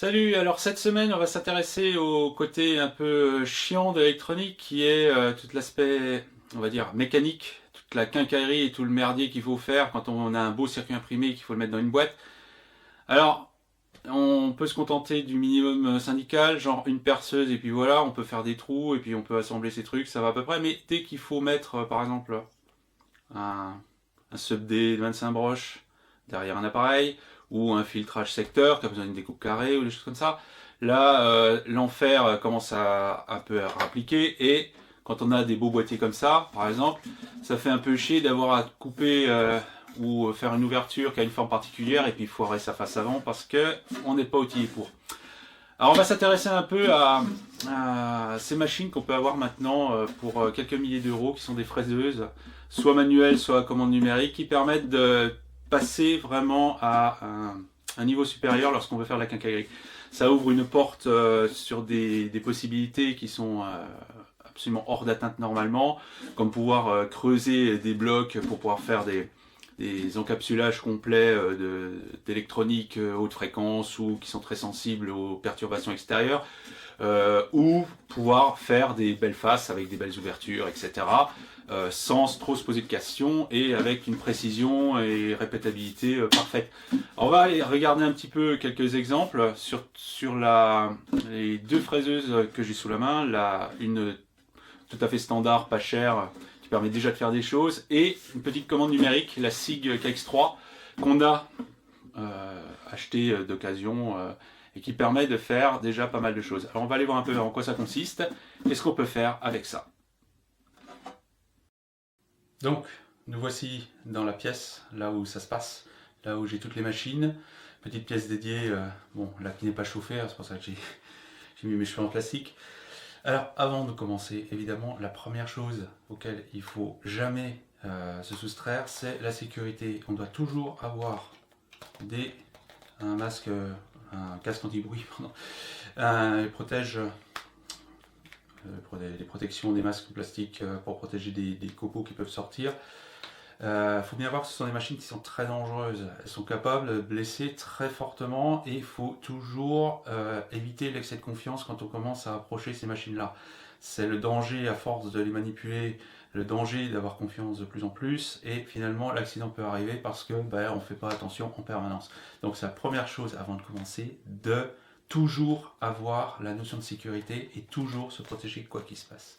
Salut, alors cette semaine on va s'intéresser au côté un peu chiant de l'électronique qui est tout l'aspect, on va dire, mécanique, toute la quincaillerie et tout le merdier qu'il faut faire quand on a un beau circuit imprimé et qu'il faut le mettre dans une boîte. Alors, on peut se contenter du minimum syndical, genre une perceuse et puis voilà, on peut faire des trous et puis on peut assembler ces trucs, ça va à peu près, mais dès qu'il faut mettre par exemple un, un sub-D de 25 broches derrière un appareil, ou un filtrage secteur qui a besoin d'une découpe carrée ou des choses comme ça. Là, l'enfer commence à un peu à appliquer et quand on a des beaux boîtiers comme ça, par exemple, ça fait un peu chier d'avoir à couper ou faire une ouverture qui a une forme particulière et puis foirer sa face avant parce que on n'est pas outillé pour. Alors on va s'intéresser un peu à ces machines qu'on peut avoir maintenant pour quelques milliers d'euros qui sont des fraiseuses, soit manuelles, soit à commande numérique, qui permettent de passer vraiment à un niveau supérieur lorsqu'on veut faire de la quincaillerie. Ça ouvre une porte sur des possibilités qui sont absolument hors d'atteinte normalement, comme pouvoir creuser des blocs pour pouvoir faire des encapsulages complets d'électronique haute fréquence ou qui sont très sensibles aux perturbations extérieures, ou pouvoir faire des belles faces avec des belles ouvertures, etc. Sans trop se poser de questions et avec une précision et répétabilité parfaite. On va aller regarder un petit peu quelques exemples sur les deux fraiseuses que j'ai sous la main, une tout à fait standard, pas chère, qui permet déjà de faire des choses, et une petite commande numérique, la SIG KX3, qu'on a acheté d'occasion et qui permet de faire déjà pas mal de choses. Alors on va aller voir un peu en quoi ça consiste et ce qu'on peut faire avec ça. Donc, nous voici dans la pièce, là où ça se passe, là où j'ai toutes les machines. Petite pièce dédiée, bon, là qui n'est pas chauffée, c'est pour ça que j'ai mis mes cheveux en plastique. Alors, avant de commencer, évidemment, la première chose auquel il faut jamais se soustraire, c'est la sécurité. On doit toujours avoir un masque, un casque anti-bruit, les protections des masques plastiques pour protéger des copeaux qui peuvent sortir. Il faut bien voir que ce sont des machines qui sont très dangereuses. Elles sont capables de blesser très fortement et il faut toujours éviter l'excès de confiance quand on commence à approcher ces machines-là. C'est le danger à force de les manipuler, le danger d'avoir confiance de plus en plus et finalement l'accident peut arriver parce que on ne fait pas attention en permanence. Donc c'est la première chose avant de commencer, de toujours avoir la notion de sécurité et toujours se protéger quoi qu'il se passe.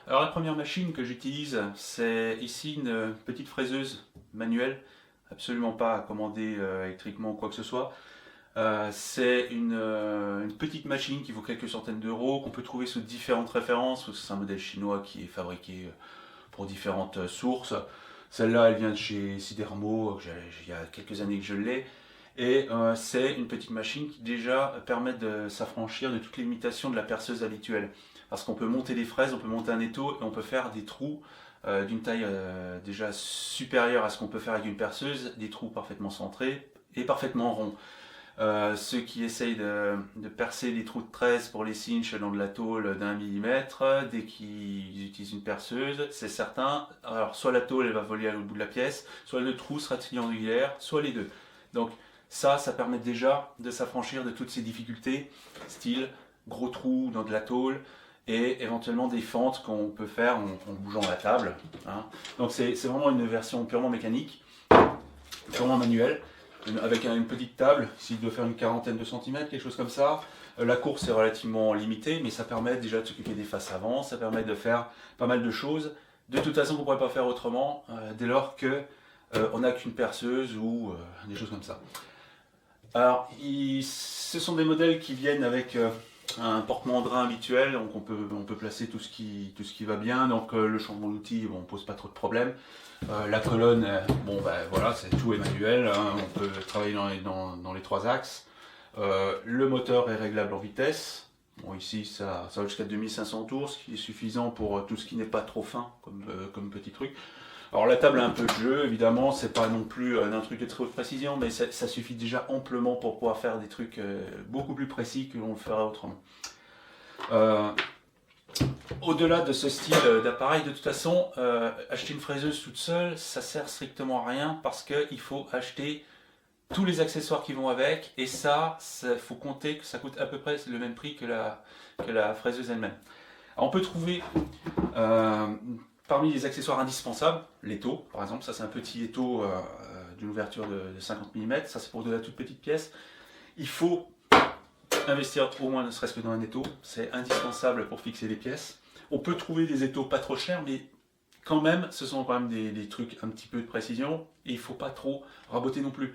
Alors la première machine que j'utilise, c'est ici une petite fraiseuse manuelle, absolument pas à commander électriquement ou quoi que ce soit. C'est une petite machine qui vaut quelques centaines d'euros, qu'on peut trouver sous différentes références. C'est un modèle chinois qui est fabriqué pour différentes sources. Celle-là, elle vient de chez Sidermo, il y a quelques années que je l'ai. Et c'est une petite machine qui déjà permet de s'affranchir de toutes les limitations de la perceuse habituelle. Parce qu'on peut monter des fraises, on peut monter un étau et on peut faire des trous d'une taille déjà supérieure à ce qu'on peut faire avec une perceuse, des trous parfaitement centrés et parfaitement ronds. Ceux qui essayent de percer des trous de 13 pour les cinches dans de la tôle d'1 mm, dès qu'ils utilisent une perceuse, c'est certain, alors soit la tôle elle va voler à l'autre bout de la pièce, soit le trou sera triangulaire, soit les deux. Donc ça permet déjà de s'affranchir de toutes ces difficultés, style gros trous dans de la tôle, et éventuellement des fentes qu'on peut faire en bougeant la table. Hein. Donc c'est vraiment une version purement mécanique, purement manuelle, avec une petite table, s'il doit faire une quarantaine de centimètres, quelque chose comme ça. La course est relativement limitée, mais ça permet déjà de s'occuper des faces avant, ça permet de faire pas mal de choses. De toute façon, on ne pourrait pas faire autrement, dès lors que on n'a qu'une perceuse ou des choses comme ça. Alors, ce sont des modèles qui viennent avec un porte-mandrin habituel, donc on peut placer tout ce qui va bien, donc le changement d'outil, on ne pose pas trop de problèmes. La colonne, voilà, tout est manuel, hein, on peut travailler dans les trois axes. Le moteur est réglable en vitesse. Bon, ici ça va jusqu'à 2500 tours, ce qui est suffisant pour tout ce qui n'est pas trop fin comme petit truc. Alors la table a un peu de jeu, évidemment, c'est pas non plus un truc de très haute précision, mais ça suffit déjà amplement pour pouvoir faire des trucs beaucoup plus précis que l'on le ferait autrement. Au-delà de ce style d'appareil, de toute façon, acheter une fraiseuse toute seule, ça sert strictement à rien parce qu'il faut acheter tous les accessoires qui vont avec, et ça, faut compter que ça coûte à peu près le même prix que la fraiseuse elle-même. On peut trouver parmi les accessoires indispensables, l'étau par exemple, ça c'est un petit étau d'une ouverture de 50 mm, ça c'est pour de la toute petite pièce. Il faut investir au moins ne serait-ce que dans un étau, c'est indispensable pour fixer les pièces. On peut trouver des étaux pas trop chers, mais quand même, ce sont quand même des trucs un petit peu de précision, et il ne faut pas trop raboter non plus.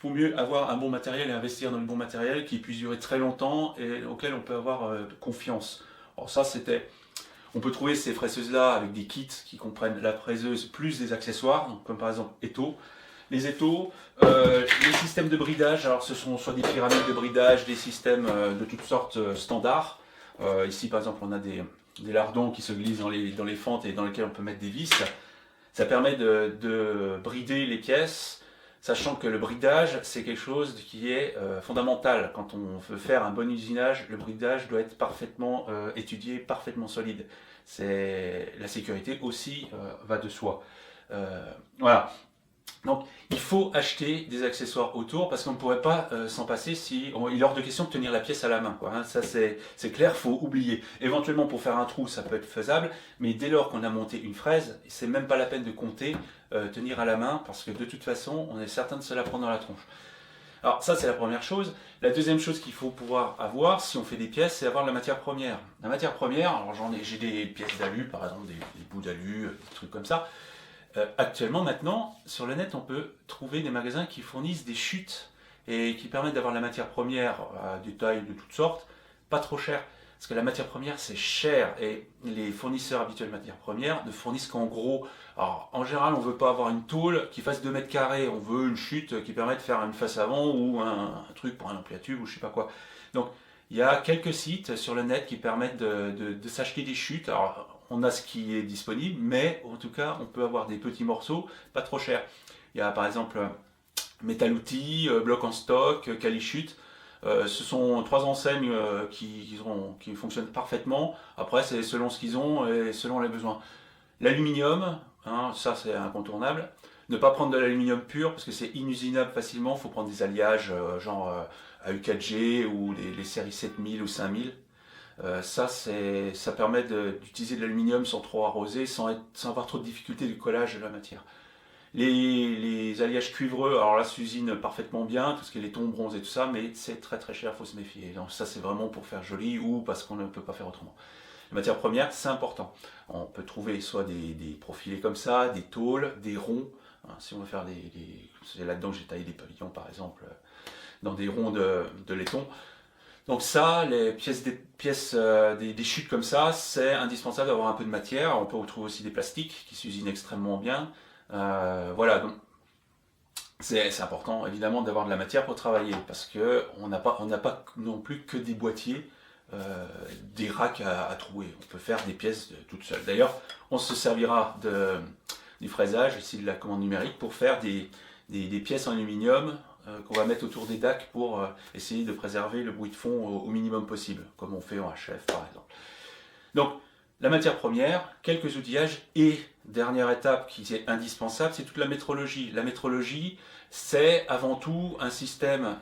Il vaut mieux avoir un bon matériel et investir dans le bon matériel qui puisse durer très longtemps et auquel on peut avoir confiance. Alors ça, on peut trouver ces fraiseuses-là avec des kits qui comprennent la fraiseuse plus des accessoires, comme par exemple étau. Les étaux, les systèmes de bridage, alors ce sont soit des pyramides de bridage, des systèmes de toutes sortes standards. Ici par exemple on a des lardons qui se glissent dans les fentes et dans lesquels on peut mettre des vis. Ça permet de brider les pièces, sachant que le bridage c'est quelque chose qui est fondamental. Quand on veut faire un bon usinage, le bridage doit être parfaitement étudié, parfaitement solide. La sécurité aussi va de soi. Voilà. Donc il faut acheter des accessoires autour parce qu'on ne pourrait pas s'en passer si il est hors de question de tenir la pièce à la main, quoi, hein. Ça c'est clair, il faut oublier. Éventuellement pour faire un trou ça peut être faisable, mais dès lors qu'on a monté une fraise, c'est même pas la peine de compter tenir à la main parce que de toute façon on est certain de se la prendre dans la tronche. Alors ça c'est la première chose. La deuxième chose qu'il faut pouvoir avoir si on fait des pièces, c'est avoir la matière première. La matière première, alors j'ai des pièces d'alu par exemple, des bouts d'alu, des trucs comme ça. Actuellement, maintenant, sur le net, on peut trouver des magasins qui fournissent des chutes et qui permettent d'avoir la matière première à des tailles de toutes sortes, pas trop cher. Parce que la matière première, c'est cher et les fournisseurs habituels de matière première ne fournissent qu'en gros. Alors, en général, on ne veut pas avoir une tôle qui fasse 2 mètres carrés, on veut une chute qui permet de faire une face avant ou un truc pour un ampli à tube ou je sais pas quoi. Donc, il y a quelques sites sur le net qui permettent de s'acheter des chutes. Alors, on a ce qui est disponible, mais en tout cas, on peut avoir des petits morceaux, pas trop chers. Il y a par exemple Metal Outil, Bloc en Stock, Calichute. Ce sont 3 enseignes qui fonctionnent parfaitement. Après, c'est selon ce qu'ils ont et selon les besoins. L'aluminium, hein, ça c'est incontournable. Ne pas prendre de l'aluminium pur parce que c'est inusinable facilement. Il faut prendre des alliages genre AU4G ou les séries 7000 ou 5000. Ça permet d'utiliser de l'aluminium sans trop arroser, sans avoir trop de difficultés de collage de la matière. Les alliages cuivreux, alors là s'usine parfaitement bien, tout ce qui est les tons bronze et tout ça, mais c'est très très cher, il faut se méfier. Donc ça c'est vraiment pour faire joli ou parce qu'on ne peut pas faire autrement. Les matières premières, c'est important. On peut trouver soit des profilés comme ça, des tôles, des ronds. Hein, si on veut faire c'est là-dedans que j'ai taillé des pavillons par exemple, dans des ronds de laiton. Donc ça, les pièces, des chutes comme ça, c'est indispensable d'avoir un peu de matière. On peut retrouver aussi des plastiques qui s'usinent extrêmement bien. Voilà, donc c'est important évidemment d'avoir de la matière pour travailler parce que on n'a pas non plus que des boîtiers, des racks à trouer. On peut faire des pièces toutes seules. D'ailleurs, on se servira du fraisage, ici de la commande numérique, pour faire des pièces en aluminium qu'on va mettre autour des DAC pour essayer de préserver le bruit de fond au minimum possible, comme on fait en HF par exemple. Donc, la matière première, quelques outillages et dernière étape qui est indispensable, c'est toute la métrologie. La métrologie, c'est avant tout un système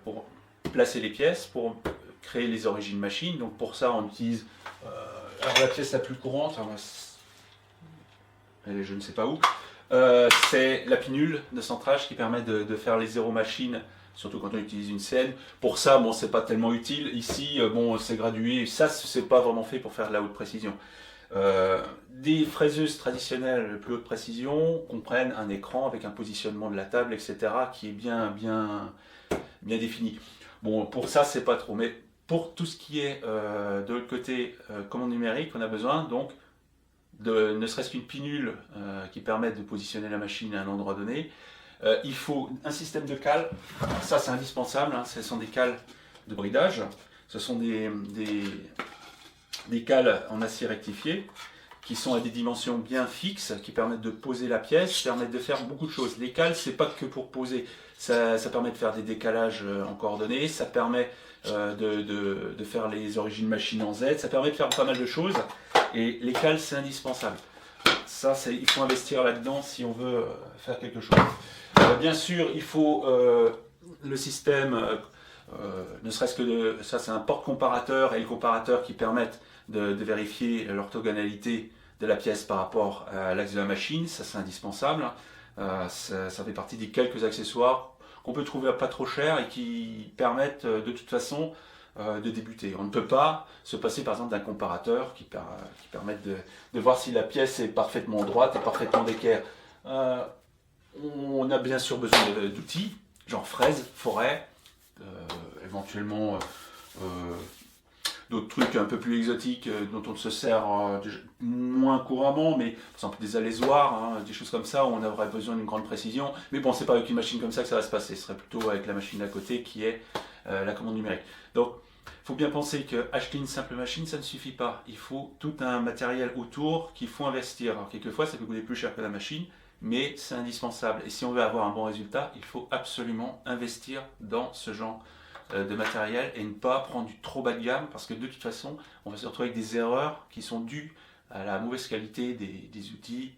pour placer les pièces, pour créer les origines machines. Donc pour ça, on utilise alors la pièce la plus courante, elle est je ne sais pas où, c'est la pinule de centrage qui permet de faire les zéro machines, surtout quand on utilise une scène. Pour ça, bon, c'est pas tellement utile. Ici, bon, c'est gradué. Ça, c'est pas vraiment fait pour faire de la haute précision. Des fraiseuses traditionnelles de plus haute précision comprennent un écran avec un positionnement de la table, etc., qui est bien défini. Bon, pour ça, c'est pas trop. Mais pour tout ce qui est de l'autre côté commande numérique, on a besoin donc ne serait-ce qu'une pinule qui permette de positionner la machine à un endroit donné. Il faut un système de cales, ça c'est indispensable, hein. Ce sont des cales de bridage, ce sont des cales en acier rectifié qui sont à des dimensions bien fixes, qui permettent de poser la pièce, permettent de faire beaucoup de choses. Les cales, c'est pas que pour poser, ça permet de faire des décalages en coordonnées, ça permet de faire les origines machines en Z, ça permet de faire pas mal de choses, et les cales c'est indispensable. Ça, il faut investir là-dedans si on veut faire quelque chose. Bien sûr, il faut le système, ne serait-ce que ça, c'est un porte-comparateur et le comparateur qui permettent de vérifier l'orthogonalité de la pièce par rapport à l'axe de la machine. Ça, c'est indispensable. Ça fait partie des quelques accessoires qu'on peut trouver à pas trop cher et qui permettent de toute façon de débuter. On ne peut pas se passer par exemple d'un comparateur qui permette de voir si la pièce est parfaitement droite et parfaitement d'équerre. On a bien sûr besoin d'outils, genre fraise, forêt, éventuellement d'autres trucs un peu plus exotiques dont on se sert moins couramment, mais par exemple des alésoirs, hein, des choses comme ça où on aurait besoin d'une grande précision. Mais bon, c'est pas avec une machine comme ça que ça va se passer, ce serait plutôt avec la machine d'à côté qui est la commande numérique. Donc, il faut bien penser qu'acheter une simple machine, ça ne suffit pas. Il faut tout un matériel autour qu'il faut investir. Alors, quelquefois, ça peut coûter plus cher que la machine, mais c'est indispensable. Et si on veut avoir un bon résultat, il faut absolument investir dans ce genre de matériel et ne pas prendre du trop bas de gamme parce que de toute façon, on va se retrouver avec des erreurs qui sont dues à la mauvaise qualité des outils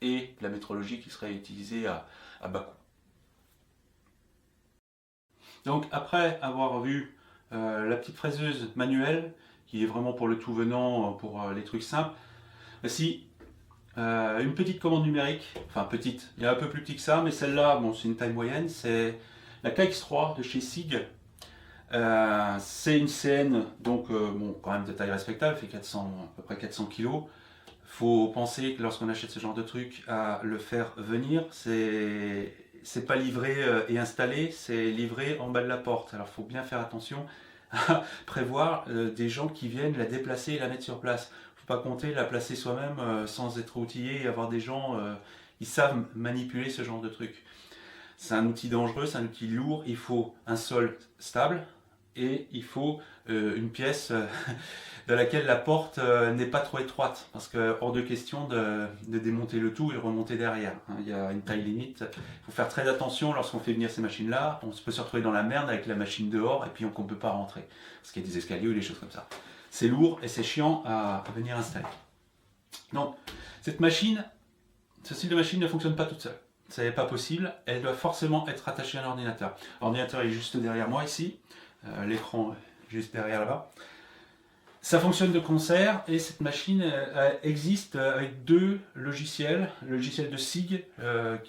et la métrologie qui serait utilisée à bas coût. Donc après avoir vu la petite fraiseuse manuelle, qui est vraiment pour le tout venant, pour les trucs simples, voici une petite commande numérique, enfin petite, il y a un peu plus petit que ça, mais celle-là, bon, c'est une taille moyenne, c'est la KX3 de chez SIG. C'est une CN, donc bon, quand même de taille respectable, fait à peu près 400 kg. Il faut penser que lorsqu'on achète ce genre de truc, à le faire venir, c'est pas livré et installé, c'est livré en bas de la porte. Alors il faut bien faire attention à prévoir des gens qui viennent la déplacer et la mettre sur place. Il ne faut pas compter la placer soi-même sans être outillé et avoir des gens qui savent manipuler ce genre de truc. C'est un outil dangereux, c'est un outil lourd, il faut un sol stable et il faut une pièce dans laquelle la porte n'est pas trop étroite parce que hors de question de démonter le tout et le remonter derrière. Il y a une taille limite. Il faut faire très attention lorsqu'on fait venir ces machines-là. On peut se retrouver dans la merde avec la machine dehors et puis on ne peut pas rentrer parce qu'il y a des escaliers ou des choses comme ça. C'est lourd et c'est chiant à venir installer. Donc, cette machine, ce style de machine ne fonctionne pas toute seule. Ce n'est pas possible. Elle doit forcément être attachée à un ordinateur. L'ordinateur est juste derrière moi ici. L'écran juste derrière là-bas. Ça fonctionne de concert et cette machine existe avec deux logiciels. Le logiciel de SIG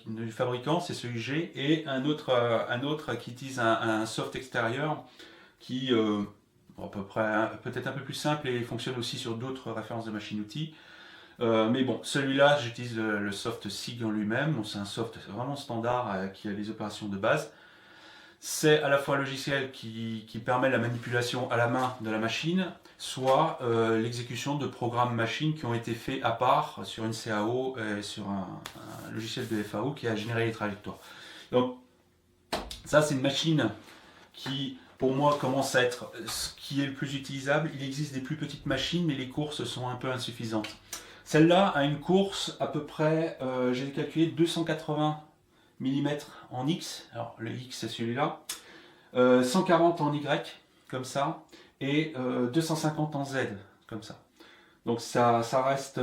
du fabricant, c'est celui G, et un autre qui utilise un soft extérieur qui à peu près peut-être un peu plus simple et fonctionne aussi sur d'autres références de machines-outils. Mais bon, celui-là, j'utilise le soft SIG en lui-même. Bon, c'est un soft vraiment standard qui a les opérations de base. C'est à la fois un logiciel qui permet la manipulation à la main de la machine, soit l'exécution de programmes machines qui ont été faits à part sur une CAO et sur un logiciel de FAO qui a généré les trajectoires. Donc ça, c'est une machine qui, pour moi, commence à être ce qui est le plus utilisable. Il existe des plus petites machines, mais les courses sont un peu insuffisantes. Celle-là a une course à peu près, j'ai calculé 280 mm en X, alors le X c'est celui-là, 140 en Y, comme ça, et 250 en Z, comme ça. Donc ça reste,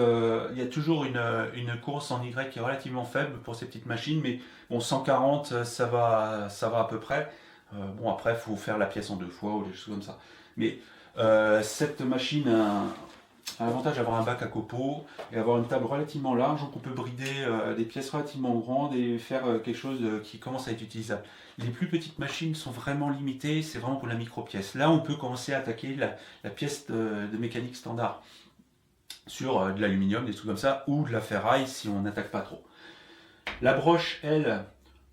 il y a toujours une course en Y qui est relativement faible pour ces petites machines, mais bon, 140 ça va à peu près. Bon, après il faut faire la pièce en deux fois ou des choses comme ça. Mais cette machine a l'avantage d'avoir un bac à copeaux et avoir une table relativement large, donc on peut brider des pièces relativement grandes et faire quelque chose qui commence à être utilisable. Les plus petites machines sont vraiment limitées, c'est vraiment pour la micro-pièce. Là, on peut commencer à attaquer la pièce de mécanique standard sur de l'aluminium, des trucs comme ça, ou de la ferraille si on n'attaque pas trop. La broche, elle,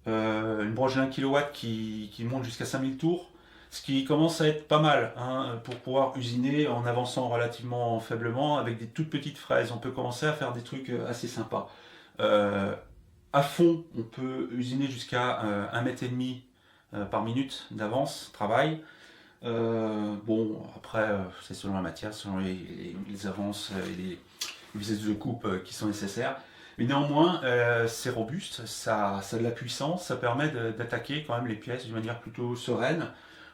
une broche d'1 kW qui monte jusqu'à 5000 tours, ce qui commence à être pas mal pour pouvoir usiner en avançant relativement faiblement avec des toutes petites fraises. On peut commencer à faire des trucs assez sympas. À fond, on peut usiner jusqu'à 1,5 m par minute d'avance, travail. Bon, après, c'est selon la matière, selon les avances et les vitesses de coupe qui sont nécessaires. Mais néanmoins, c'est robuste, ça a de la puissance, ça permet d'attaquer quand même les pièces d'une manière plutôt sereine.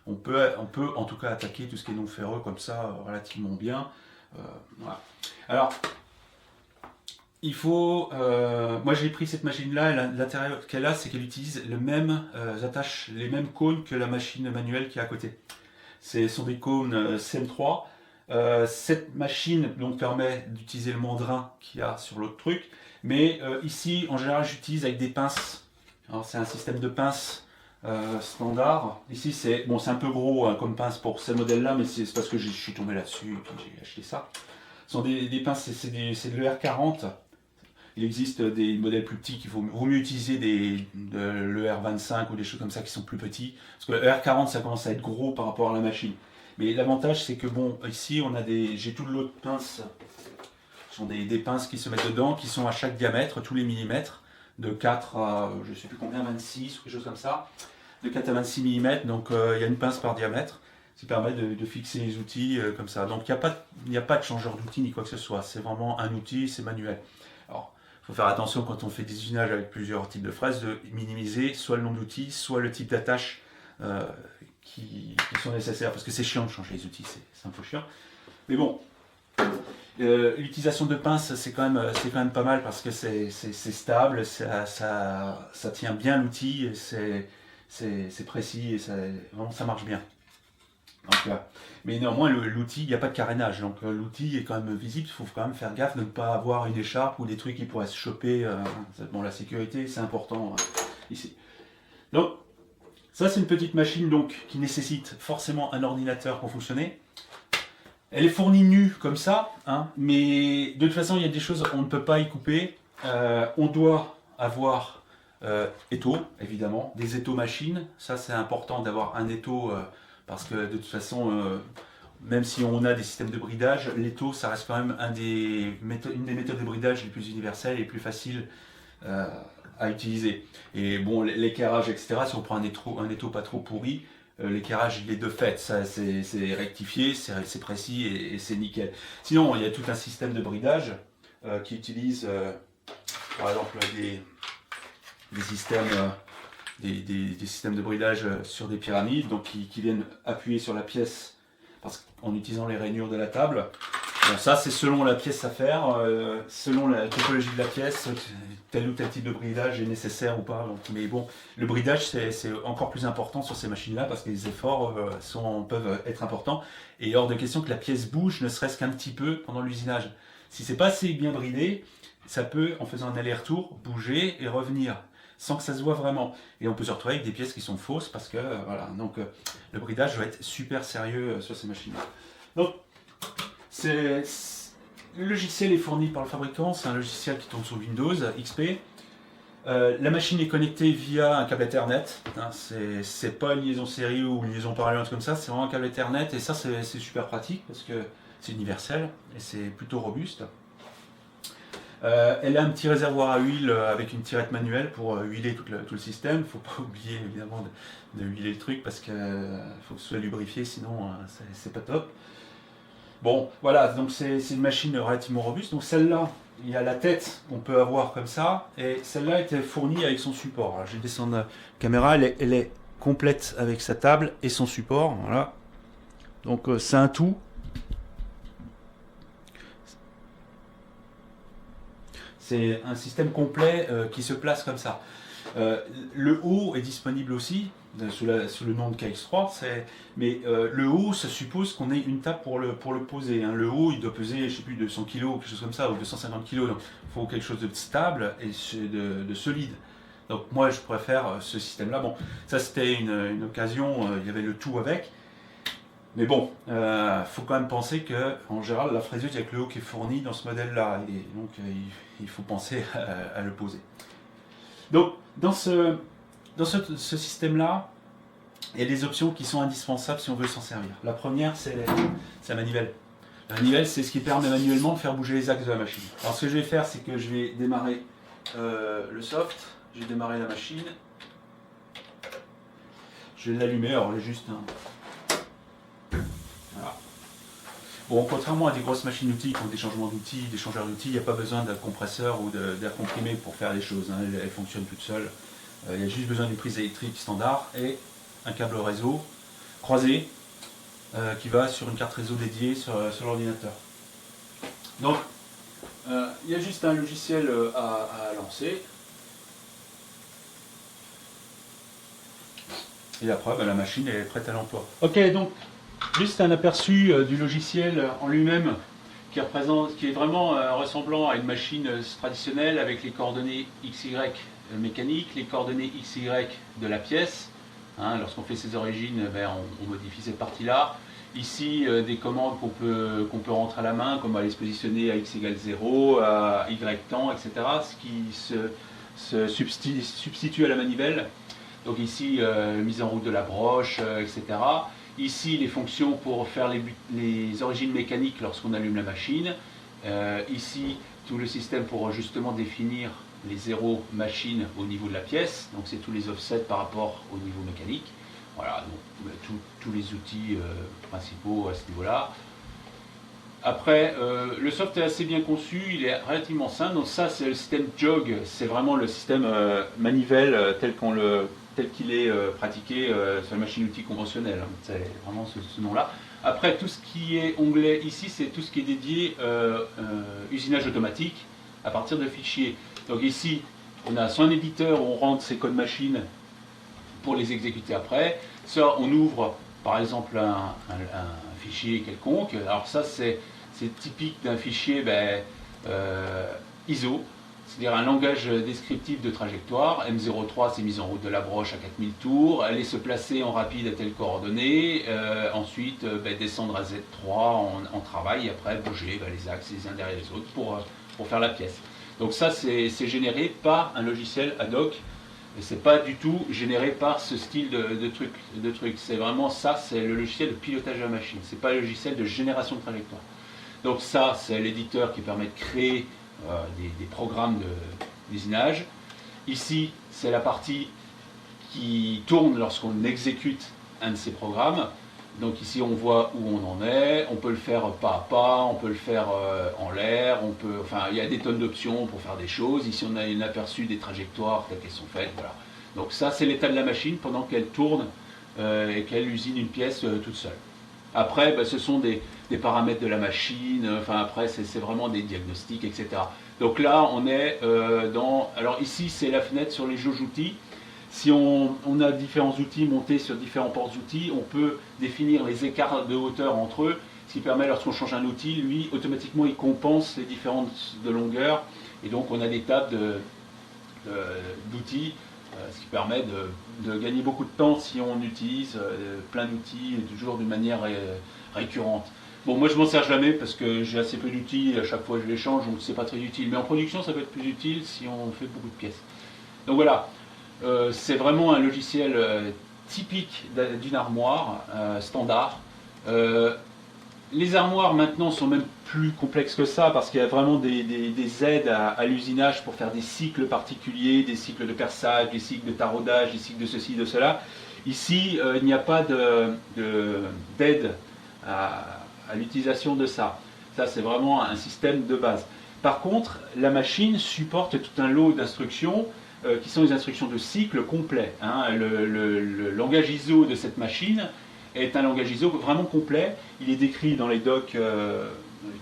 On peut en tout cas attaquer tout ce qui est non ferreux comme ça relativement bien. Voilà. Alors, il faut... moi j'ai pris cette machine-là, l'intérieur qu'elle a, c'est qu'elle utilise le même attache, les mêmes cônes que la machine manuelle qui est à côté. Ce sont des cônes CM3. Cette machine donc, permet d'utiliser le mandrin qu'il y a sur l'autre truc. Mais ici, en général, j'utilise avec des pinces. Alors, c'est un système de pinces standard. Ici, c'est bon, c'est un peu gros hein, comme pince pour ce modèle-là, mais c'est parce que je suis tombé là-dessus et puis j'ai acheté ça. Ce sont des pinces, c'est de l'ER40. Il existe des modèles plus petits qu'il vaut mieux utiliser de l'ER25 ou des choses comme ça qui sont plus petits. Parce que l'ER40, ça commence à être gros par rapport à la machine. Mais l'avantage, c'est que bon, ici, j'ai toute l'autre pince. Ce sont des pinces qui se mettent dedans, qui sont à chaque diamètre, tous les millimètres, de 4 à, je ne sais plus combien, 26 ou quelque chose comme ça, de 4 à 26 mm, donc il y a une pince par diamètre, qui permet de fixer les outils comme ça. Donc il n'y a pas de changeur d'outil ni quoi que ce soit, c'est vraiment un outil, c'est manuel. Alors, il faut faire attention quand on fait des usinages avec plusieurs types de fraises, de minimiser soit le nombre d'outils, soit le type d'attache qui sont nécessaires, parce que c'est chiant de changer les outils, c'est un peu chiant. Mais bon, l'utilisation de pinces, c'est quand même pas mal parce que c'est stable, ça tient bien l'outil, c'est précis et vraiment, ça marche bien. Donc, mais néanmoins, l'outil, il n'y a pas de carénage, donc l'outil est quand même visible, il faut quand même faire gaffe de ne pas avoir une écharpe ou des trucs qui pourraient se choper. Bon, la sécurité, c'est important ici. Donc, ça, c'est une petite machine donc, qui nécessite forcément un ordinateur pour fonctionner. Elle est fournie nue comme ça, hein, mais de toute façon, il y a des choses, on ne peut pas y couper. On doit avoir étau, évidemment, des étaux machines. Ça, c'est important d'avoir un étau parce que de toute façon, même si on a des systèmes de bridage, l'étau, ça reste quand même une des méthodes de bridage les plus universelles et les plus faciles à utiliser. Et bon, l'éclairage, etc., si on prend un étau pas trop pourri, l'éclairage il est de fait, ça c'est rectifié, c'est précis et c'est nickel. Sinon, il y a tout un système de bridage qui utilise par exemple des systèmes, des systèmes de bridage sur des pyramides donc qui viennent appuyer sur la pièce en utilisant les rainures de la table. Bon, ça c'est selon la pièce à faire, selon la topologie de la pièce, tel ou tel type de bridage est nécessaire ou pas. Donc, mais bon, le bridage c'est encore plus important sur ces machines-là parce que les efforts peuvent être importants et hors de question que la pièce bouge ne serait-ce qu'un petit peu pendant l'usinage. Si c'est pas assez bien bridé, ça peut, en faisant un aller-retour, bouger et revenir sans que ça se voit vraiment. Et on peut se retrouver avec des pièces qui sont fausses parce que voilà. Donc le bridage doit être super sérieux sur ces machines-là. Donc le logiciel est fourni par le fabricant, c'est un logiciel qui tourne sur Windows XP. La machine est connectée via un câble Ethernet, hein, c'est pas une liaison série ou une liaison parallèle comme ça, c'est vraiment un câble Ethernet et ça c'est super pratique parce que c'est universel et c'est plutôt robuste. Elle a un petit réservoir à huile avec une tirette manuelle pour huiler tout le système. Il ne faut pas oublier évidemment de huiler le truc parce qu'il faut que ce soit lubrifié, sinon c'est pas top. Bon, voilà, donc c'est une machine relativement robuste. Donc celle-là, il y a la tête qu'on peut avoir comme ça, et celle-là était fournie avec son support. Alors, je vais descendre la caméra, elle est complète avec sa table et son support. Voilà. Donc c'est un tout. C'est un système complet qui se place comme ça. Le haut est disponible aussi, sous le nom de KX3, mais le haut, ça suppose qu'on ait une table pour le poser. Hein. Le haut, il doit peser, je ne sais plus, 200 kg ou quelque chose comme ça, ou 250 kg. Donc il faut quelque chose de stable et de solide. Donc moi, je préfère ce système-là. Bon, ça c'était une occasion, il y avait le tout avec. Mais bon, faut quand même penser qu'en général, la fraiseuse avec le haut qui est fourni dans ce modèle-là, et donc il faut penser à le poser. Donc, dans ce système-là, il y a des options qui sont indispensables si on veut s'en servir. La première, c'est la manivelle. La manivelle, c'est ce qui permet manuellement de faire bouger les axes de la machine. Alors, ce que je vais faire, c'est que je vais démarrer le soft, je vais démarrer la machine, je vais l'allumer, alors elle est juste... Voilà. Bon, contrairement à des grosses machines-outils qui ont des changements d'outils, des changeurs d'outils, il n'y a pas besoin d'un compresseur ou d'air comprimé pour faire les choses. Hein. Elle fonctionne toute seule. Il y a juste besoin d'une prise électrique standard et un câble réseau croisé qui va sur une carte réseau dédiée sur l'ordinateur. Donc, Il y a juste un logiciel à lancer. Et après, la machine est prête à l'emploi. Ok, donc juste un aperçu du logiciel en lui-même qui est vraiment ressemblant à une machine traditionnelle avec les coordonnées XY mécaniques, les coordonnées XY de la pièce. Hein, lorsqu'on fait ses origines, on modifie cette partie-là. Ici, des commandes qu'on peut rentrer à la main, comme aller se positionner à x égale 0, à y temps, etc. Ce qui se substitue à la manivelle. Donc ici, mise en route de la broche, etc. Ici, les fonctions pour faire les origines mécaniques lorsqu'on allume la machine. Ici, tout le système pour justement définir les zéros machine au niveau de la pièce. Donc c'est tous les offsets par rapport au niveau mécanique. Voilà, donc tous les outils principaux à ce niveau-là. Après, le soft est assez bien conçu, il est relativement simple. Donc ça, c'est le système jog, c'est vraiment le système manivelle tel qu'il est pratiqué sur la machine-outil conventionnelle. C'est vraiment ce nom-là. Après, tout ce qui est onglet ici, c'est tout ce qui est dédié usinage automatique à partir de fichiers. Donc ici, on a soit un éditeur où on rentre ses codes machine pour les exécuter après. Ça, on ouvre par exemple un fichier quelconque. Alors ça, c'est typique d'un fichier ISO, c'est-à-dire un langage descriptif de trajectoire. M03, c'est mise en route de la broche à 4000 tours, aller se placer en rapide à telle coordonnée, ensuite descendre à Z3 en travail, et après bouger les axes les uns derrière les autres pour faire la pièce. Donc ça, c'est généré par un logiciel ad hoc, et c'est pas du tout généré par ce style de truc. C'est vraiment ça, c'est le logiciel de pilotage de la machine, c'est pas le logiciel de génération de trajectoire. Donc ça, c'est l'éditeur qui permet de créer des programmes d'usinage. Ici, c'est la partie qui tourne lorsqu'on exécute un de ces programmes. Donc ici, on voit où on en est. On peut le faire pas à pas, on peut le faire en l'air. Il y a des tonnes d'options pour faire des choses. Ici, on a un aperçu des trajectoires telles qu'elles sont faites. Voilà. Donc ça, c'est l'état de la machine pendant qu'elle tourne et qu'elle usine une pièce toute seule. Après, ce sont des paramètres de la machine, après c'est vraiment des diagnostics, etc. Donc là, on est dans... Alors ici, c'est la fenêtre sur les jauges outils. Si on a différents outils montés sur différents ports outils, on peut définir les écarts de hauteur entre eux, ce qui permet, lorsqu'on change un outil, lui, automatiquement, il compense les différences de longueur. Et donc, on a des tables d'outils, ce qui permet de gagner beaucoup de temps si on utilise plein d'outils, toujours d'une manière récurrente. Bon, moi je m'en sers jamais parce que j'ai assez peu d'outils, à chaque fois je les change, donc c'est pas très utile. Mais en production, ça peut être plus utile si on fait beaucoup de pièces. Donc voilà, c'est vraiment un logiciel typique d'une armoire standard. Les armoires maintenant sont même plus complexes que ça parce qu'il y a vraiment des aides à l'usinage pour faire des cycles particuliers, des cycles de perçage, des cycles de taraudage, des cycles de ceci, de cela. Ici, il n'y a pas d'aide à l'utilisation de ça. Ça, c'est vraiment un système de base. Par contre, la machine supporte tout un lot d'instructions qui sont les instructions de cycle complet. Hein. Le langage ISO de cette machine est un langage ISO vraiment complet. Il est décrit dans les docs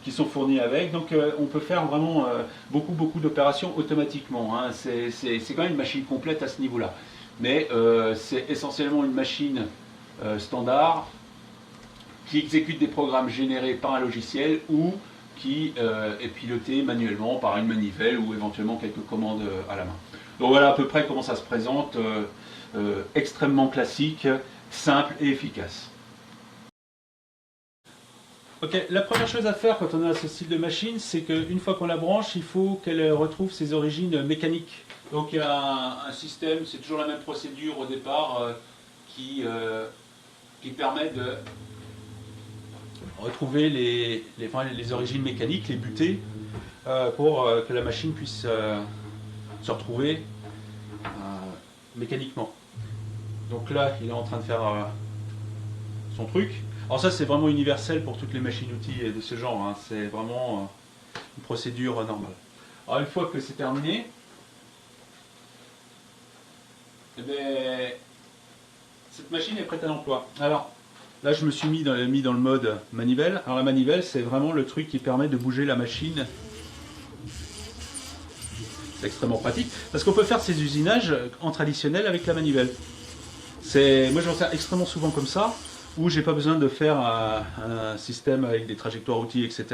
qui sont fournis avec. Donc on peut faire vraiment beaucoup d'opérations automatiquement. Hein. C'est quand même une machine complète à ce niveau-là. Mais c'est essentiellement une machine standard qui exécute des programmes générés par un logiciel ou qui est piloté manuellement par une manivelle ou éventuellement quelques commandes à la main. Donc voilà à peu près comment ça se présente, extrêmement classique, simple et efficace. Ok, la première chose à faire quand on a ce style de machine, c'est qu'une fois qu'on la branche, il faut qu'elle retrouve ses origines mécaniques. Donc il y a un système, c'est toujours la même procédure au départ, qui permet de retrouver les origines mécaniques, les butées, pour que la machine puisse se retrouver mécaniquement. Donc là, il est en train de faire son truc. Alors ça, c'est vraiment universel pour toutes les machines-outils de ce genre. Hein. C'est vraiment une procédure normale. Alors une fois que c'est terminé, eh bien, cette machine est prête à l'emploi. Alors là, je me suis mis dans le mode manivelle. Alors la manivelle, c'est vraiment le truc qui permet de bouger la machine c'est extrêmement pratique, parce qu'on peut faire ces usinages en traditionnel avec la manivelle. Moi j'en sers extrêmement souvent comme ça, où j'ai pas besoin de faire un système avec des trajectoires outils, etc.,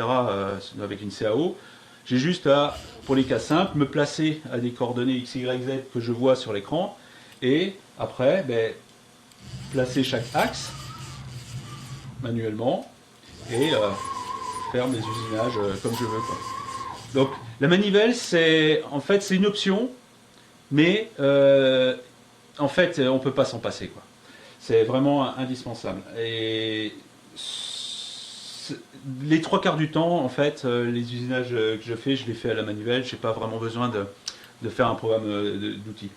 avec une CAO. J'ai juste à, pour les cas simples, me placer à des coordonnées X, Y, Z que je vois sur l'écran, et après, placer chaque axe manuellement, et faire mes usinages comme je veux, quoi. Donc la manivelle, en fait, c'est une option, mais en fait, on ne peut pas s'en passer, quoi. C'est vraiment indispensable. Et les trois quarts du temps, en fait, les usinages que je les fais à la manivelle. Je n'ai pas vraiment besoin de faire un programme d'outils.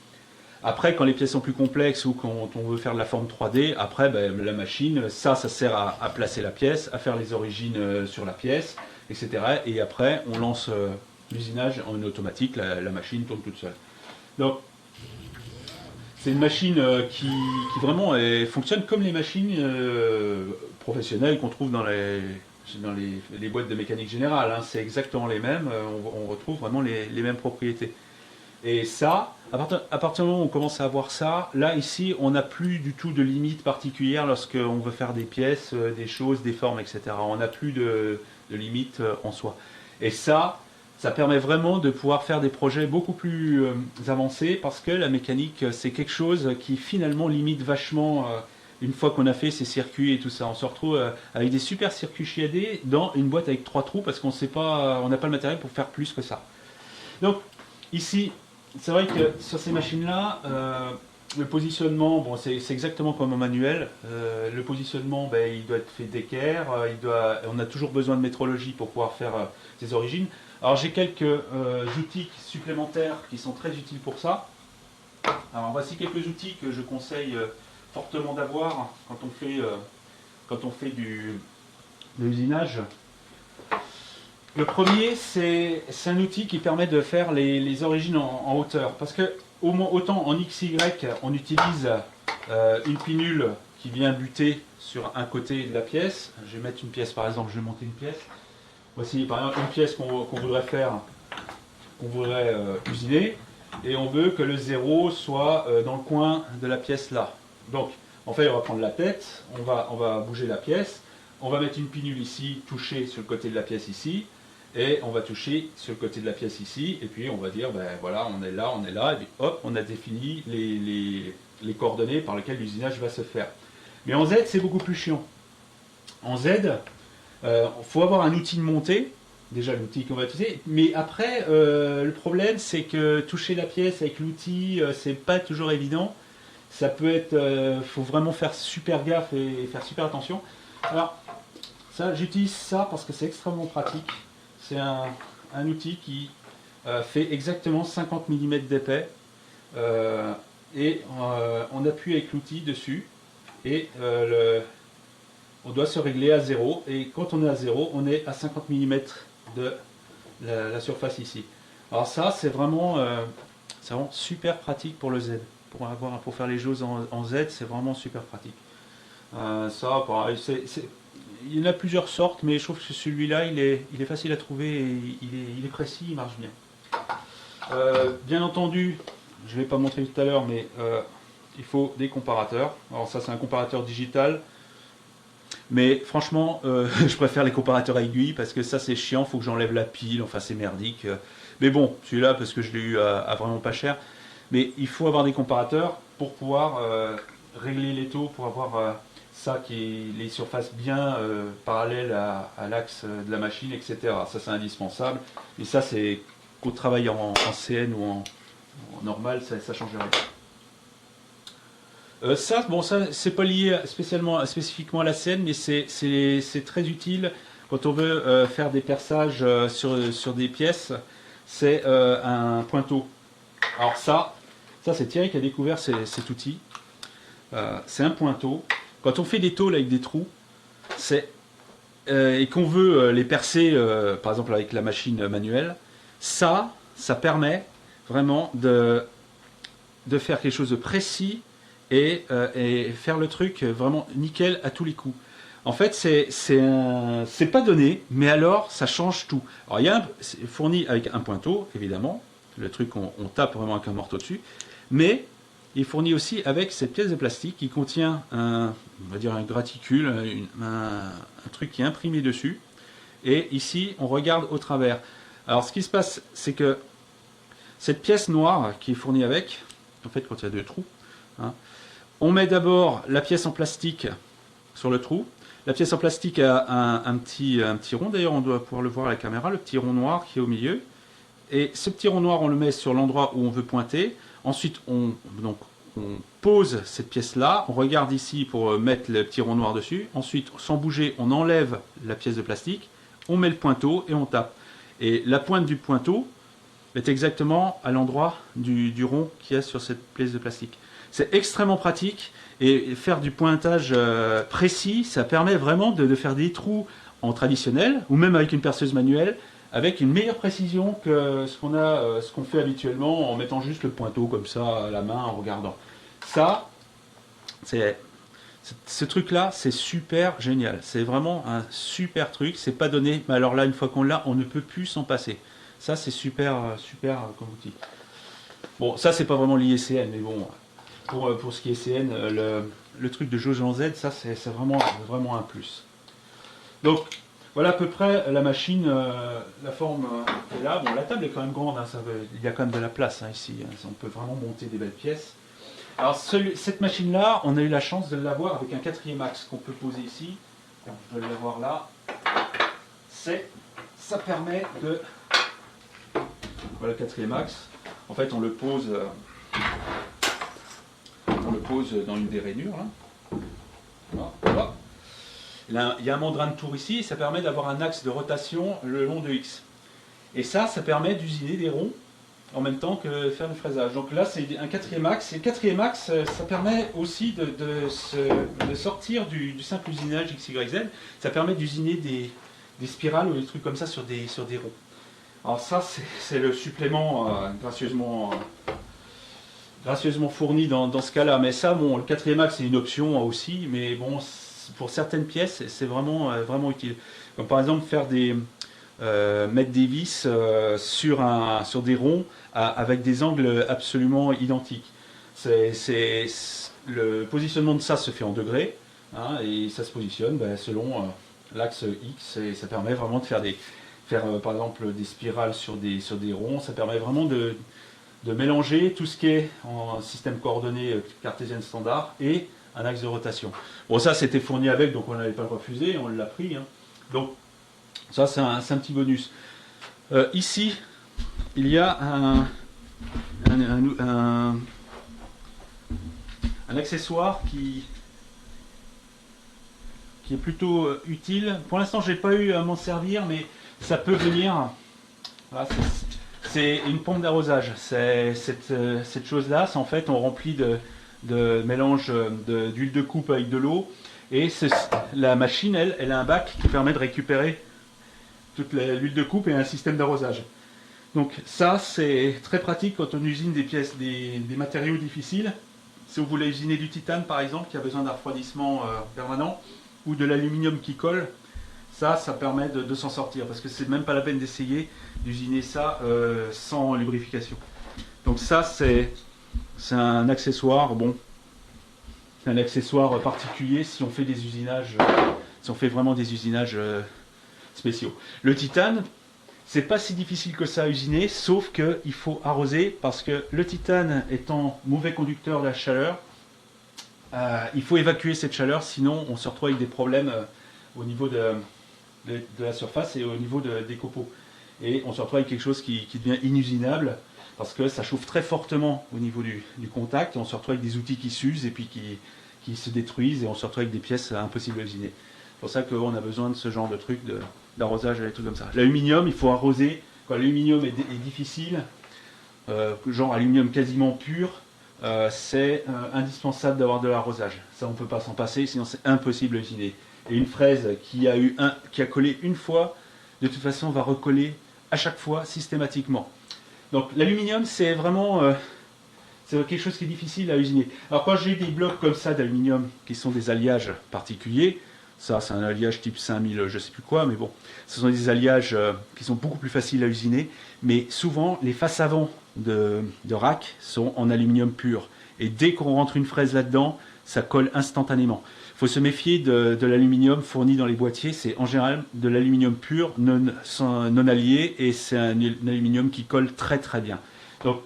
Après, quand les pièces sont plus complexes ou quand on veut faire de la forme 3D, après, la machine, ça sert à placer la pièce, à faire les origines sur la pièce, etc. Et après, on lance l'usinage en automatique, la machine tourne toute seule. Donc, c'est une machine qui vraiment fonctionne comme les machines professionnelles qu'on trouve dans les boîtes de mécanique générale, hein. C'est exactement les mêmes, on retrouve vraiment les mêmes propriétés. Et ça, à partir du moment où on commence à avoir ça, là ici, on n'a plus du tout de limite particulière lorsqu'on veut faire des pièces, des choses, des formes, etc. On n'a plus de limite en soi. Et ça permet vraiment de pouvoir faire des projets beaucoup plus avancés, parce que la mécanique, c'est quelque chose qui finalement limite vachement une fois qu'on a fait ces circuits et tout ça. On se retrouve avec des super circuits chiadés dans une boîte avec 3 trous, parce qu'on n'a pas le matériel pour faire plus que ça. Donc ici, c'est vrai que sur ces machines-là, le positionnement, bon, c'est exactement comme en manuel. Le positionnement, il doit être fait d'équerre. On a toujours besoin de métrologie pour pouvoir faire ses origines. Alors j'ai quelques outils supplémentaires qui sont très utiles pour ça. Alors voici quelques outils que je conseille fortement d'avoir quand on fait de l'usinage. Le premier, c'est un outil qui permet de faire les origines en hauteur. Parce que autant en XY, on utilise une pinule qui vient buter sur un côté de la pièce. Je vais mettre une pièce, par exemple, je vais monter une pièce. Voici par exemple une pièce qu'on voudrait faire, qu'on voudrait usiner. Et on veut que le 0 soit dans le coin de la pièce là. Donc, en fait, on va prendre la tête, on va bouger la pièce. On va mettre une pinule ici, toucher sur le côté de la pièce ici. Et on va toucher sur le côté de la pièce ici, et puis on va dire, voilà, on est là, et puis hop, on a défini les coordonnées par lesquelles l'usinage va se faire. Mais en Z, c'est beaucoup plus chiant. En Z, faut avoir un outil de montée, déjà l'outil qu'on va utiliser, mais après, le problème, c'est que toucher la pièce avec l'outil, c'est pas toujours évident. Ça peut être, faut vraiment faire super gaffe et faire super attention. Alors, j'utilise ça parce que c'est extrêmement pratique. C'est un outil qui fait exactement 50 mm d'épais, et on appuie avec l'outil dessus, et on doit se régler à 0, et quand on est à 0, on est à 50 mm de la surface ici. Alors ça, c'est vraiment super pratique pour le Z. Pour faire les choses en Z, c'est vraiment super pratique. Ça, pareil, il y en a plusieurs sortes, mais je trouve que celui-là, il est facile à trouver, et il est précis, il marche bien. Bien entendu, je ne l'ai pas montré tout à l'heure, mais il faut des comparateurs. Alors ça, c'est un comparateur digital, mais franchement, je préfère les comparateurs à aiguille, parce que ça, c'est chiant, il faut que j'enlève la pile, enfin c'est merdique. Mais bon, celui-là, parce que je l'ai eu à vraiment pas cher. Mais il faut avoir des comparateurs pour pouvoir régler les taux, pour avoir ça qui est les surfaces bien parallèles à l'axe de la machine, etc. Ça, c'est indispensable. Et ça, c'est qu'au travail en CN ou en normal, ça ne change rien. Ça, c'est pas lié spécifiquement à la CN, mais c'est très utile quand on veut faire des perçages sur des pièces. C'est un pointeau. Alors ça c'est Thierry qui a découvert cet outil. C'est un pointeau. Quand on fait des tôles avec des trous, et qu'on veut les percer, par exemple avec la machine manuelle, ça permet vraiment de faire quelque chose de précis, et faire le truc vraiment nickel à tous les coups. En fait, c'est pas donné, mais alors ça change tout. Alors c'est fourni avec un pointeau, évidemment. le truc on tape vraiment avec un marteau dessus, mais il est fourni aussi avec cette pièce de plastique qui contient on va dire un graticule, un truc qui est imprimé dessus, et ici on regarde au travers. Alors ce qui se passe, c'est que cette pièce noire qui est fournie avec, en fait quand il y a deux trous, hein, on met d'abord la pièce en plastique sur le trou. La pièce en plastique a un petit rond, d'ailleurs on doit pouvoir le voir à la caméra, le petit rond noir qui est au milieu. Et ce petit rond noir, on le met sur l'endroit où on veut pointer. Ensuite, on pose cette pièce-là, on regarde ici pour mettre le petit rond noir dessus. Ensuite, sans bouger, on enlève la pièce de plastique, on met le pointeau et on tape. Et la pointe du pointeau est exactement à l'endroit du rond qu'il y a sur cette pièce de plastique. C'est extrêmement pratique, et faire du pointage précis, ça permet vraiment de faire des trous en traditionnel, ou même avec une perceuse manuelle, avec une meilleure précision que ce qu'on fait habituellement en mettant juste le pointeau comme ça à la main en regardant. Ça, ce truc-là, c'est super génial. C'est vraiment un super truc. C'est pas donné, mais alors là, une fois qu'on l'a, on ne peut plus s'en passer. Ça, c'est super comme outil. Bon, ça, c'est pas vraiment lié CN, mais bon, pour ce qui est CN, le truc de jauge en Z, ça, c'est vraiment un plus. Donc, voilà à peu près la machine, la forme est là. Bon, la table est quand même grande, hein, il y a quand même de la place hein, ici. Hein, on peut vraiment monter des belles pièces. Alors, cette machine-là, on a eu la chance de l'avoir avec un 4e axe qu'on peut poser ici. Alors, je vais l'avoir là. Ça permet de... Voilà le 4e axe. En fait, on le pose dans une des rainures. Là. Voilà. Là, il y a un mandrin de tour ici, et ça permet d'avoir un axe de rotation le long de X. Et ça permet d'usiner des ronds en même temps que faire du fraisage. Donc là, c'est un 4e axe. Et le 4e axe, ça permet aussi de sortir du simple usinage XYZ. Ça permet d'usiner des spirales ou des trucs comme ça sur des ronds. Alors ça, c'est le supplément gracieusement fourni dans ce cas-là. Mais ça, bon, le 4e axe, c'est une option aussi. Mais bon, pour certaines pièces, c'est vraiment utile. Comme par exemple faire mettre des vis sur des ronds avec des angles absolument identiques. Le positionnement de ça se fait en degrés, hein, et ça se positionne selon l'axe X, et ça permet vraiment de faire par exemple des spirales sur des ronds. Ça permet vraiment de mélanger tout ce qui est en système coordonné cartésien standard et un axe de rotation. Bon, ça c'était fourni avec, donc on n'allait pas le refuser, on l'a pris. Hein. Donc ça c'est un petit bonus. Ici, il y a un accessoire qui est plutôt utile. Pour l'instant, j'ai pas eu à m'en servir, mais ça peut venir. Voilà, c'est une pompe d'arrosage. Cette chose-là, c'est en fait, on remplit de mélange d'huile de coupe avec de l'eau, et la machine, elle a un bac qui permet de récupérer toute l'huile de coupe et un système d'arrosage. Donc ça, c'est très pratique quand on usine des matériaux difficiles. Si vous voulez usiner du titane, par exemple, qui a besoin d'un refroidissement permanent, ou de l'aluminium qui colle, ça permet de s'en sortir, parce que c'est même pas la peine d'essayer d'usiner ça sans lubrification. Donc ça, c'est un accessoire, bon, c'est un accessoire particulier si on fait des usinages, si on fait vraiment des usinages spéciaux. Le titane, c'est pas si difficile que ça à usiner, sauf qu'il faut arroser, parce que le titane étant mauvais conducteur de la chaleur, il faut évacuer cette chaleur, sinon on se retrouve avec des problèmes au niveau de la surface et au niveau des copeaux. Et on se retrouve avec quelque chose qui devient inusinable, parce que ça chauffe très fortement au niveau du contact, et on se retrouve avec des outils qui s'usent et puis qui se détruisent, et on se retrouve avec des pièces impossibles à usiner. C'est pour ça qu'on a besoin de ce genre de truc d'arrosage et des trucs comme ça. L'aluminium, il faut arroser. Quand l'aluminium est difficile, genre aluminium quasiment pur, c'est indispensable d'avoir de l'arrosage. Ça, on ne peut pas s'en passer, sinon c'est impossible à usiner. Et une fraise qui a collé une fois, de toute façon, va recoller à chaque fois systématiquement. Donc l'aluminium, c'est vraiment c'est quelque chose qui est difficile à usiner. Alors quand j'ai des blocs comme ça d'aluminium, qui sont des alliages particuliers, Ça, c'est un alliage type 5000, je sais plus quoi, mais bon, ce sont des alliages qui sont beaucoup plus faciles à usiner. Mais souvent, les faces avant de rack sont en aluminium pur. Et dès qu'on rentre une fraise là-dedans, ça colle instantanément. Il faut se méfier de l'aluminium fourni dans les boîtiers. C'est en général de l'aluminium pur, non allié, et c'est un aluminium qui colle très très bien. Donc,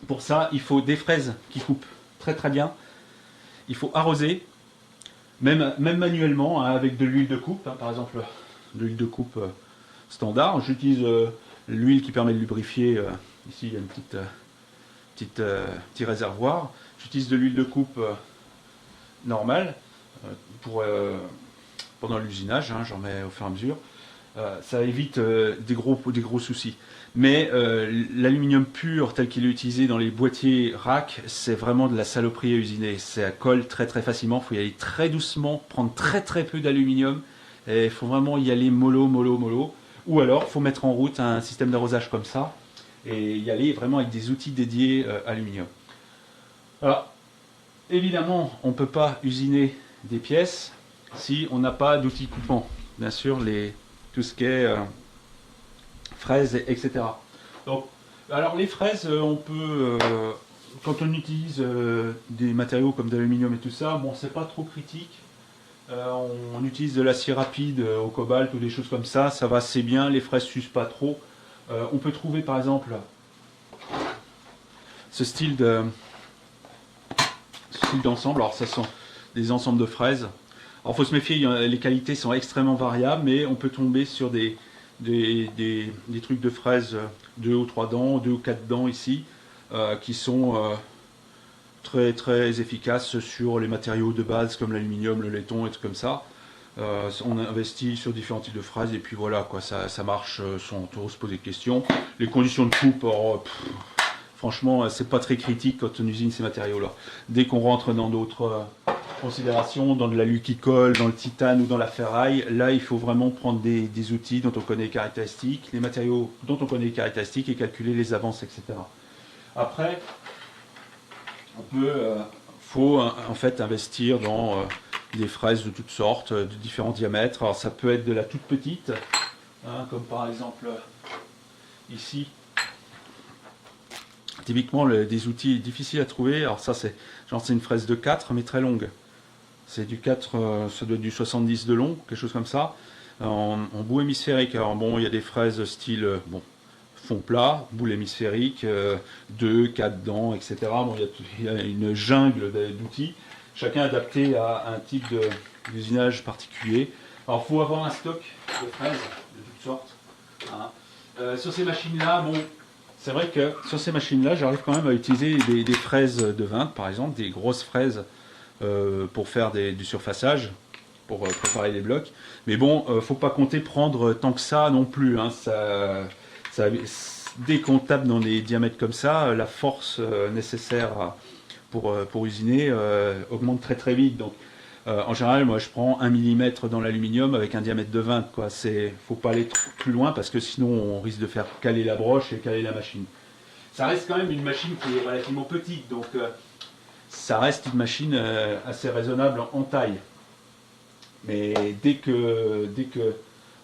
pour ça, il faut des fraises qui coupent très très bien. Il faut arroser, même manuellement, hein, avec de l'huile de coupe. Hein, par exemple, de l'huile de coupe standard. J'utilise l'huile qui permet de lubrifier. Ici, il y a une petit réservoir. J'utilise de l'huile de coupe normale pendant l'usinage. Hein, j'en mets au fur et à mesure. Ça évite des gros soucis. Mais l'aluminium pur tel qu'il est utilisé dans les boîtiers rack, c'est vraiment de la saloperie à usiner. Ça colle très très facilement, il faut y aller très doucement, prendre très très peu d'aluminium, et il faut vraiment y aller mollo. Ou alors, il faut mettre en route un système d'arrosage comme ça, et y aller vraiment avec des outils dédiés aluminium. Alors, évidemment, on ne peut pas usiner des pièces si on n'a pas d'outils coupants. Bien sûr, tout ce qui est fraises, etc. Donc, alors les fraises, on peut, quand on utilise des matériaux comme de l'aluminium et tout ça, bon, c'est pas trop critique. On utilise de l'acier rapide au cobalt ou des choses comme ça va assez bien, les fraises s'usent pas trop. On peut trouver par exemple ce style d'ensemble. Alors, ça sont des ensembles de fraises. Alors, il faut se méfier, les qualités sont extrêmement variables, mais on peut tomber sur des trucs de fraises 2 ou 3 dents, 2 ou 4 dents ici, qui sont très très efficaces sur les matériaux de base comme l'aluminium, le laiton et tout comme ça. On investit sur différents types de fraises et puis voilà, quoi, ça marche sans trop se poser de questions. Les conditions de coupe, franchement, c'est pas très critique quand on usine ces matériaux-là. Dès qu'on rentre dans d'autres considérations, dans de l'alu qui colle, dans le titane ou dans la ferraille, là il faut vraiment prendre des outils dont on connaît les caractéristiques, les matériaux dont on connaît les caractéristiques et calculer les avances, etc. Après, faut en fait investir dans des fraises de toutes sortes, de différents diamètres. Alors ça peut être de la toute petite, hein, comme par exemple ici. Typiquement des outils difficiles à trouver. Alors ça c'est une fraise de 4 mais très longue. C'est du 4, ça doit être du 70 de long, quelque chose comme ça, en bout hémisphérique. Alors bon, il y a des fraises style fond plat, boule hémisphérique, 2, 4 dents, etc. Bon, il y a une jungle d'outils, chacun adapté à un type d'usinage particulier. Alors il faut avoir un stock de fraises de toutes sortes. Hein. Sur ces machines-là, bon, c'est vrai que sur ces machines-là, j'arrive quand même à utiliser des fraises de 20, par exemple, des grosses fraises pour faire du surfaçage, pour préparer les blocs. Mais bon, faut pas compter prendre tant que ça non plus. Hein. Dès qu'on tape dans des diamètres comme ça, la force nécessaire pour usiner augmente très très vite. Donc, en général, moi je prends 1 mm dans l'aluminium avec un diamètre de 20. Faut pas aller plus loin parce que sinon on risque de faire caler la broche et caler la machine. Ça reste quand même une machine qui est relativement petite, donc ça reste une machine assez raisonnable en taille. Mais dès que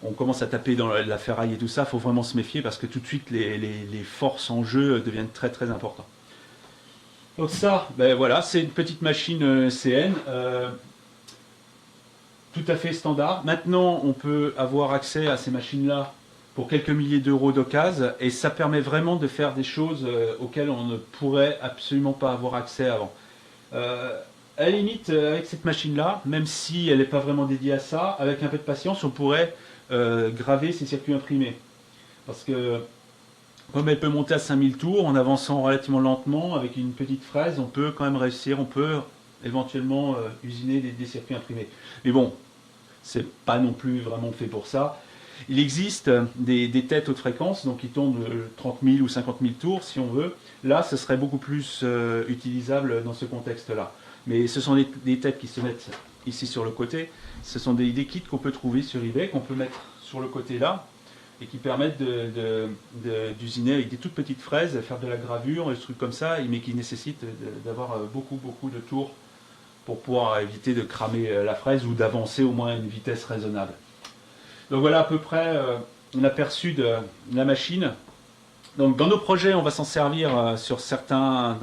on commence à taper dans la ferraille et tout ça, il faut vraiment se méfier parce que tout de suite les forces en jeu deviennent très très importantes. Donc ça, ben voilà, c'est une petite machine CN. Tout à fait standard. Maintenant, on peut avoir accès à ces machines-là pour quelques milliers d'euros d'occasion et ça permet vraiment de faire des choses auxquelles on ne pourrait absolument pas avoir accès avant. À la limite, avec cette machine-là, même si elle n'est pas vraiment dédiée à ça, avec un peu de patience, on pourrait graver ces circuits imprimés. Parce que comme elle peut monter à 5000 tours, en avançant relativement lentement, avec une petite fraise, on peut quand même réussir, on peut éventuellement usiner des circuits imprimés. Mais bon, c'est pas non plus vraiment fait pour ça. Il existe des têtes haute fréquence, donc qui tournent de 30 000 ou 50 000 tours si on veut. Là, ce serait beaucoup plus utilisable dans ce contexte-là. Mais ce sont des têtes qui se mettent ici sur le côté. Ce sont des kits qu'on peut trouver sur eBay, qu'on peut mettre sur le côté là, et qui permettent d'usiner avec des toutes petites fraises, faire de la gravure, des trucs comme ça, mais qui nécessitent d'avoir beaucoup de tours pour pouvoir éviter de cramer la fraise ou d'avancer au moins à une vitesse raisonnable. Donc voilà à peu près un aperçu de la machine. Donc dans nos projets, on va s'en servir dans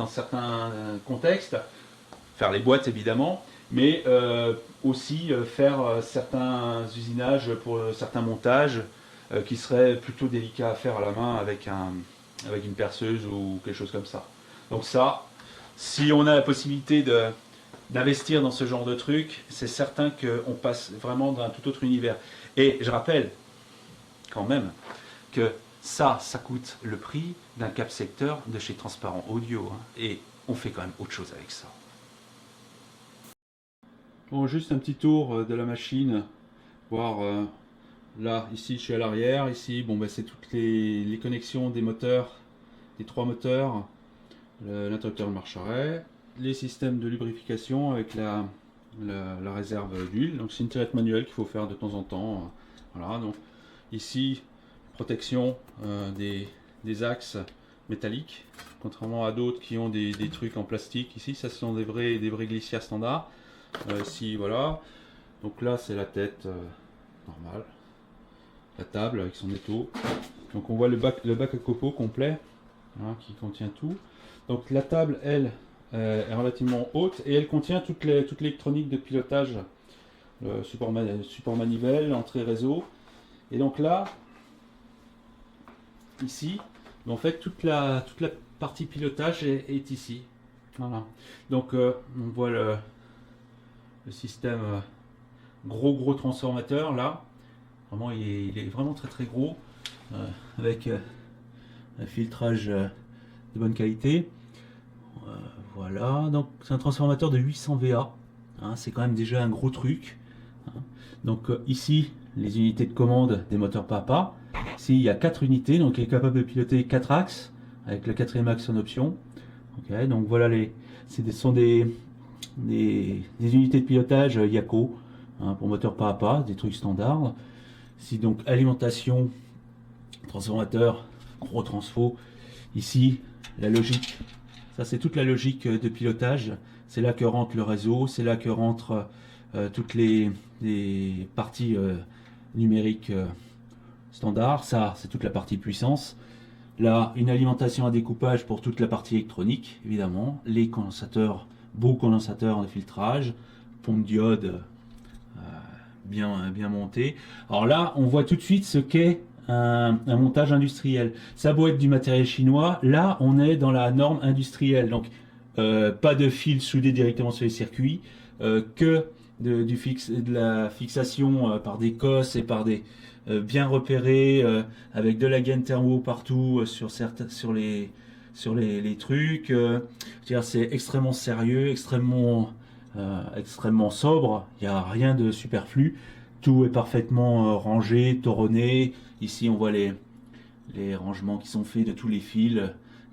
certains contextes, faire les boîtes évidemment, mais aussi faire certains usinages pour certains montages qui seraient plutôt délicats à faire à la main avec une perceuse ou quelque chose comme ça. Donc ça, si on a la possibilité d'investir dans ce genre de truc, c'est certain qu'on passe vraiment dans un tout autre univers. Et je rappelle quand même que ça coûte le prix d'un capsecteur de chez Transparent Audio, hein, et on fait quand même autre chose avec ça. Bon, juste un petit tour de la machine, voir là, ici je suis à l'arrière, ici bon, ben, c'est toutes les connexions des moteurs, des 3 moteurs, l'interrupteur de marche-arrêt, les systèmes de lubrification avec la réserve d'huile. Donc c'est une tirette manuelle qu'il faut faire de temps en temps. Voilà, donc ici protection des axes métalliques, contrairement à d'autres qui ont des trucs en plastique. Ici, ça ce sont des vrais glissières standards. Ici, voilà. Donc là, c'est la tête normale, la table avec son étau. Donc on voit le bac à copeaux complet, hein, qui contient tout. Donc la table, elle, est relativement haute et elle contient toute l'électronique de pilotage, le support manivelle, entrée réseau. Et donc là, ici, en fait, toute la partie pilotage est ici. Voilà. Donc on voit le système gros transformateur là. Vraiment, il est vraiment très gros, avec un filtrage de bonne qualité. Voilà, donc c'est un transformateur de 800 VA, hein, c'est quand même déjà un gros truc, hein. Donc ici, les unités de commande des moteurs Papa. Ici, il y a 4 unités, donc il est capable de piloter 4 axes, avec le 4e axe en option. Okay, donc voilà, ce sont des unités de pilotage Yako, hein, pour moteur Papa, des trucs standards. Ici, donc alimentation, transformateur, gros transfo. Ici, la logique. Ça, c'est toute la logique de pilotage. C'est là que rentre le réseau, c'est là que rentrent toutes les parties numériques standards. Ça, c'est toute la partie puissance. Là, une alimentation à découpage pour toute la partie électronique, évidemment. Les condensateurs, beaux condensateurs de filtrage, pompe diode bien montée. Alors là, on voit tout de suite ce qu'est un montage industriel. Ça doit être du matériel chinois. Là, on est dans la norme industrielle. Donc, pas de fil soudé directement sur les circuits, que de la fixation par des cosses et par des bien repérés, avec de la gaine thermo partout sur les trucs. C'est extrêmement sérieux, extrêmement sobre. Il n'y a rien de superflu. Tout est parfaitement rangé, toronné. Ici, on voit les rangements qui sont faits de tous les fils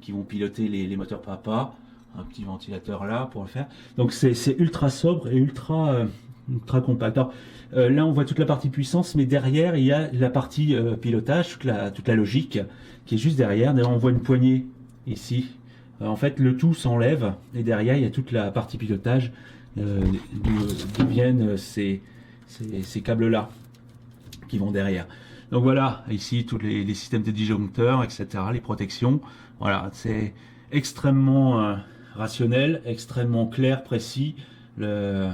qui vont piloter les moteurs Papa. Un petit ventilateur là pour le faire. Donc c'est ultra sobre et ultra compact. Alors, là, on voit toute la partie puissance, mais derrière, il y a la partie pilotage, toute la logique qui est juste derrière. D'ailleurs, on voit une poignée ici. En fait, le tout s'enlève et derrière, il y a toute la partie pilotage d'où viennent ces câbles-là qui vont derrière. Donc voilà, ici tous les systèmes de disjoncteurs, etc., les protections. Voilà, c'est extrêmement rationnel, extrêmement clair, précis. Le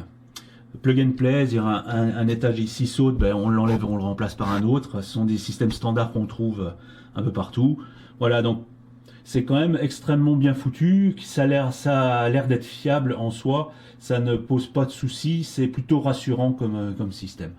plug and play, c'est-à-dire un étage ici saute, ben on l'enlève, on le remplace par un autre. Ce sont des systèmes standards qu'on trouve un peu partout. Voilà, donc c'est quand même extrêmement bien foutu. Ça a l'air d'être fiable en soi. Ça ne pose pas de soucis. C'est plutôt rassurant comme système.